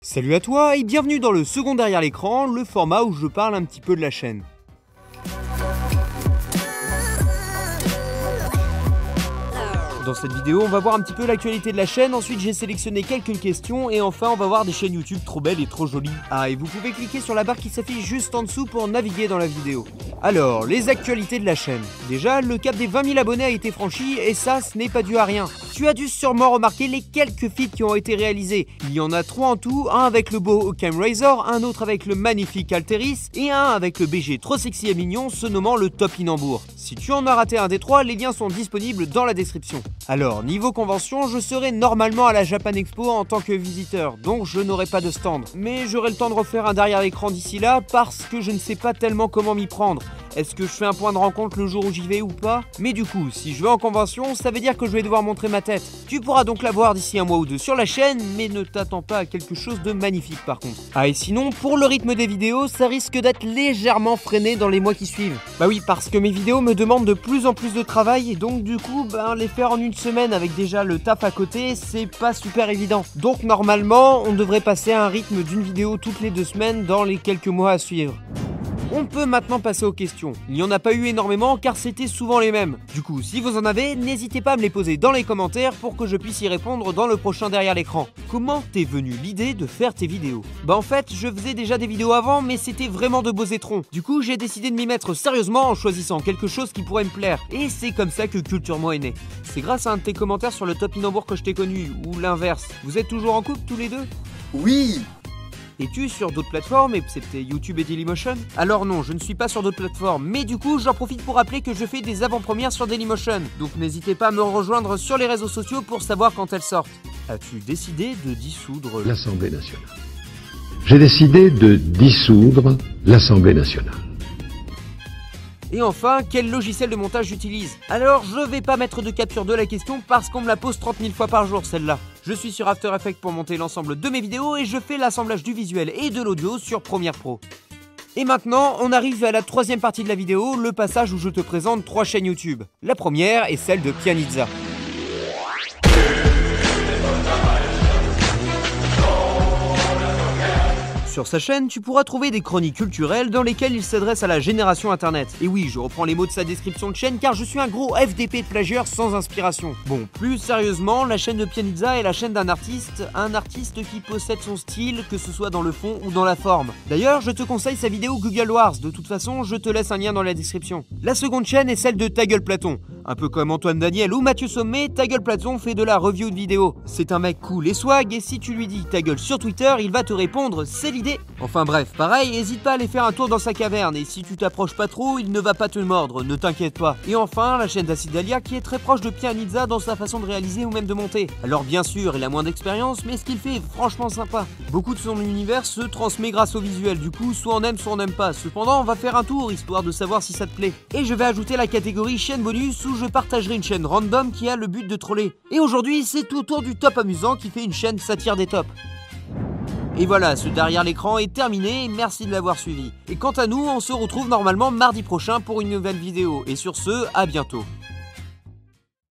Salut à toi et bienvenue dans le second derrière l'écran, le format où je parle un petit peu de la chaîne. Dans cette vidéo, on va voir un petit peu l'actualité de la chaîne, ensuite j'ai sélectionné quelques questions et enfin on va voir des chaînes YouTube trop belles et trop jolies. Ah, et vous pouvez cliquer sur la barre qui s'affiche juste en dessous pour naviguer dans la vidéo. Alors, les actualités de la chaîne. Déjà, le cap des 20 000 abonnés a été franchi et ça, ce n'est pas dû à rien. Tu as dû sûrement remarquer les quelques feats qui ont été réalisés. Il y en a 3 en tout, un avec le beau Occam Razor, un autre avec le magnifique Alteris et un avec le BG trop sexy et mignon se nommant le Topinambour. Si tu en as raté un des 3, les liens sont disponibles dans la description. Alors, niveau convention, je serai normalement à la Japan Expo en tant que visiteur, donc je n'aurai pas de stand. Mais j'aurai le temps de refaire un derrière l'écran d'ici là parce que je ne sais pas tellement comment m'y prendre. Est-ce que je fais un point de rencontre le jour où j'y vais ou pas? Mais du coup, si je vais en convention, ça veut dire que je vais devoir montrer ma tête. Tu pourras donc la voir d'ici un mois ou deux sur la chaîne, mais ne t'attends pas à quelque chose de magnifique par contre. Ah, et sinon, pour le rythme des vidéos, ça risque d'être légèrement freiné dans les mois qui suivent. Bah oui, parce que mes vidéos me demandent de plus en plus de travail, et donc du coup, les faire en une semaine avec déjà le taf à côté, c'est pas super évident. Donc normalement, on devrait passer à un rythme d'une vidéo toutes les 2 semaines dans les quelques mois à suivre. On peut maintenant passer aux questions. Il n'y en a pas eu énormément car c'était souvent les mêmes. Du coup, si vous en avez, n'hésitez pas à me les poser dans les commentaires pour que je puisse y répondre dans le prochain derrière l'écran. Comment t'es venue l'idée de faire tes vidéos? Bah en fait, je faisais déjà des vidéos avant, mais c'était vraiment de beaux étrons. Du coup, j'ai décidé de m'y mettre sérieusement en choisissant quelque chose qui pourrait me plaire. Et c'est comme ça que Culture Moi est né. C'est grâce à un de tes commentaires sur le Topinambour que je t'ai connu, ou l'inverse. Vous êtes toujours en couple tous les deux? Oui. Es-tu sur d'autres plateformes, excepté YouTube et Dailymotion? Alors non, je ne suis pas sur d'autres plateformes, mais du coup j'en profite pour rappeler que je fais des avant-premières sur Dailymotion, donc n'hésitez pas à me rejoindre sur les réseaux sociaux pour savoir quand elles sortent. As-tu décidé de dissoudre l'Assemblée nationale? J'ai décidé de dissoudre l'Assemblée nationale. Et enfin, quel logiciel de montage j'utilise? Alors, je vais pas mettre de capture de la question parce qu'on me la pose 30 000 fois par jour celle-là. Je suis sur After Effects pour monter l'ensemble de mes vidéos et je fais l'assemblage du visuel et de l'audio sur Premiere Pro. Et maintenant, on arrive à la 3e partie de la vidéo, le passage où je te présente 3 chaînes YouTube. La première est celle de Pianizza. Sur sa chaîne, tu pourras trouver des chroniques culturelles dans lesquelles il s'adresse à la génération internet. Et oui, je reprends les mots de sa description de chaîne car je suis un gros FDP de plagieur sans inspiration. Bon, plus sérieusement, la chaîne de Pianizza est la chaîne d'un artiste qui possède son style, que ce soit dans le fond ou dans la forme. D'ailleurs, je te conseille sa vidéo Google Wars, de toute façon, je te laisse un lien dans la description. La seconde chaîne est celle de Ta Gueule Platon. Un peu comme Antoine Daniel ou Mathieu Sommet, Ta Gueule Platon fait de la review de vidéos. C'est un mec cool et swag, et si tu lui dis ta gueule sur Twitter, il va te répondre c'est l'idée. Enfin bref, pareil, n'hésite pas à aller faire un tour dans sa caverne, et si tu t'approches pas trop, il ne va pas te mordre, ne t'inquiète pas. Et enfin, la chaîne d'Acidalia qui est très proche de Pianizza dans sa façon de réaliser ou même de monter. Alors bien sûr, il a moins d'expérience, mais ce qu'il fait est franchement sympa. Beaucoup de son univers se transmet grâce au visuel, du coup, soit on aime, soit on n'aime pas. Cependant, on va faire un tour, histoire de savoir si ça te plaît. Et je vais ajouter la catégorie chaîne bonus où je partagerai une chaîne random qui a le but de troller. Et aujourd'hui, c'est tout autour du top amusant qui fait une chaîne satire des tops. Et voilà, ce derrière l'écran est terminé, merci de l'avoir suivi. Et quant à nous, on se retrouve normalement mardi prochain pour une nouvelle vidéo. Et sur ce, à bientôt.